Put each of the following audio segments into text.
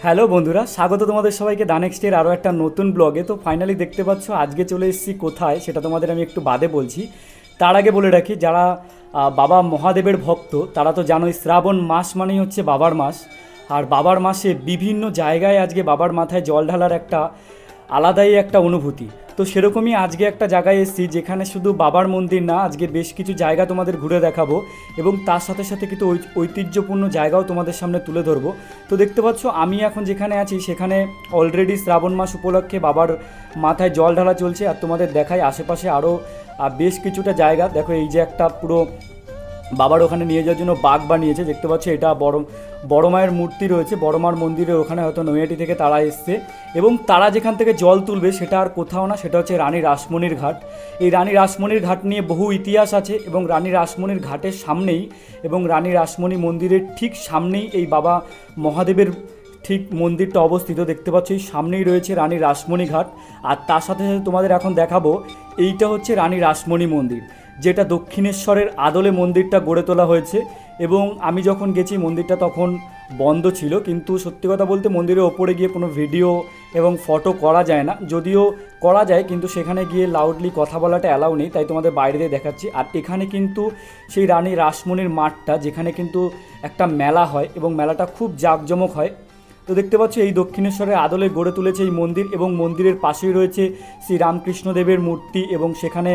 Hello বন্ধুরা, স্বাগত তোমাদের সবাইকে দা নেক্সটের আরও একটা নতুন ব্লগে। তো ফাইনালি দেখতে পাচ্ছ আজকে চলে এসেছি কোথায়, সেটা তোমাদের আমি একটু বাদে বলছি। তার আগে বলে রাখি, যারা বাবা মহাদেবের ভক্ত তারা তো জানোই, শ্রাবণ মাস মানেই হচ্ছে বাবার মাস। আর বাবার মাসে বিভিন্ন জায়গায় আজকে বাবার মাথায় জল ঢালার একটা আলাদাই একটা অনুভূতি। তো সেরকমই আজকে একটা জায়গায় এসেছি যেখানে শুধু বাবার মন্দির না, আজকে বেশ কিছু জায়গা তোমাদের ঘুরে দেখাবো এবং তার সাথে সাথে কিন্তু ঐতিহ্যপূর্ণ জায়গাও তোমাদের সামনে তুলে ধরবো। তো দেখতে পাচ্ছ আমি এখন যেখানে আছি সেখানে অলরেডি শ্রাবণ মাস উপলক্ষে বাবার মাথায় জল ঢালা চলছে। আর তোমাদের দেখাই আশেপাশে আরও বেশ কিছুটা জায়গা। দেখো এই যে একটা পুরো বাবার ওখানে নিয়ে যাওয়ার জন্য বাগ বানিয়েছে, দেখতে পাচ্ছ। এটা বড় মায়ের মূর্তি রয়েছে, বড় মার মন্দিরের ওখানে, হয়তো নৈহাটি থেকে তারা এসছে। এবং তারা যেখান থেকে জল তুলবে সেটা আর কোথাও না, সেটা হচ্ছে রানী রাসমণির ঘাট। এই রানী রাসমণির ঘাট নিয়ে বহু ইতিহাস আছে এবং রানী রাসমণির ঘাটের সামনেই এবং রানী রাসমণি মন্দিরের ঠিক সামনেই এই বাবা মহাদেবের ঠিক মন্দিরটা অবস্থিত। দেখতে পাচ্ছ এই সামনেই রয়েছে রানী রাসমণি ঘাট। আর তার সাথে সাথে তোমাদের এখন দেখাবো, এইটা হচ্ছে রানী রাসমণি মন্দির, যেটা দক্ষিণেশ্বরের আদলে মন্দিরটা গড়ে তোলা হয়েছে। এবং আমি যখন গেছি মন্দিরটা তখন বন্ধ ছিল, কিন্তু সত্যি কথা বলতে মন্দিরের ওপরে গিয়ে কোনো ভিডিও এবং ফটো করা যায় না, যদিও করা যায় কিন্তু সেখানে গিয়ে লাউডলি কথা বলাটা অ্যালাউ নেই, তাই তোমাদের বাইরে দিয়ে দেখাচ্ছি। আর এখানে কিন্তু সেই রানী রাসমণির মাঠটা, যেখানে কিন্তু একটা মেলা হয় এবং মেলাটা খুব জাঁকজমক হয়। তো দেখতে পাচ্ছ এই দক্ষিণেশ্বরের আদলে গড়ে তুলেছে এই মন্দির এবং মন্দিরের পাশেই রয়েছে শ্রী রামকৃষ্ণদেবের মূর্তি এবং সেখানে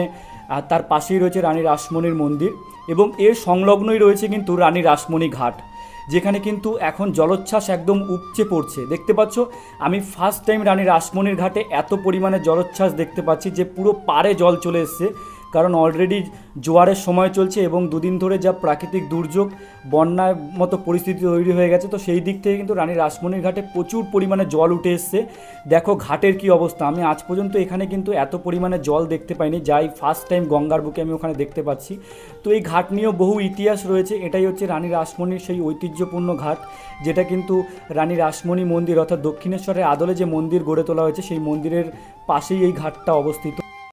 তার পাশেই রয়েছে রানী রাসমণির মন্দির এবং এর সংলগ্নই রয়েছে কিন্তু রানী রাসমণি ঘাট, যেখানে কিন্তু এখন জলোচ্ছ্বাস একদম উপচে পড়ছে। দেখতে পাচ্ছ আমি ফার্স্ট টাইম রানী রাসমণির ঘাটে এত পরিমাণে জলোচ্ছ্বাস দেখতে পাচ্ছি যে পুরো পাড়ে জল চলে এসছে, কারণ অলরেডি জোয়ারের সময় চলছে এবং দুদিন ধরে যা প্রাকৃতিক দুর্যোগ, বন্যার মতো পরিস্থিতি তৈরি হয়ে গেছে। তো সেই দিক থেকে কিন্তু রানী রাসমণির ঘাটে প্রচুর পরিমাণে জল উঠে এসছে। দেখো ঘাটের কি অবস্থা, আমি আজ পর্যন্ত এখানে কিন্তু এত পরিমাণে জল দেখতে পাইনি, যাই ফার্স্ট টাইম গঙ্গার বুকে আমি ওখানে দেখতে পাচ্ছি। তো এই ঘাট নিয়েও বহু ইতিহাস রয়েছে। এটাই হচ্ছে রানী রাসমণির সেই ঐতিহ্যপূর্ণ ঘাট, যেটা কিন্তু রানী রাসমণি মন্দির অর্থাৎ দক্ষিণেশ্বরের আদলে যে মন্দির গড়ে তোলা হয়েছে সেই মন্দিরের পাশেই এই ঘাটটা অবস্থিত।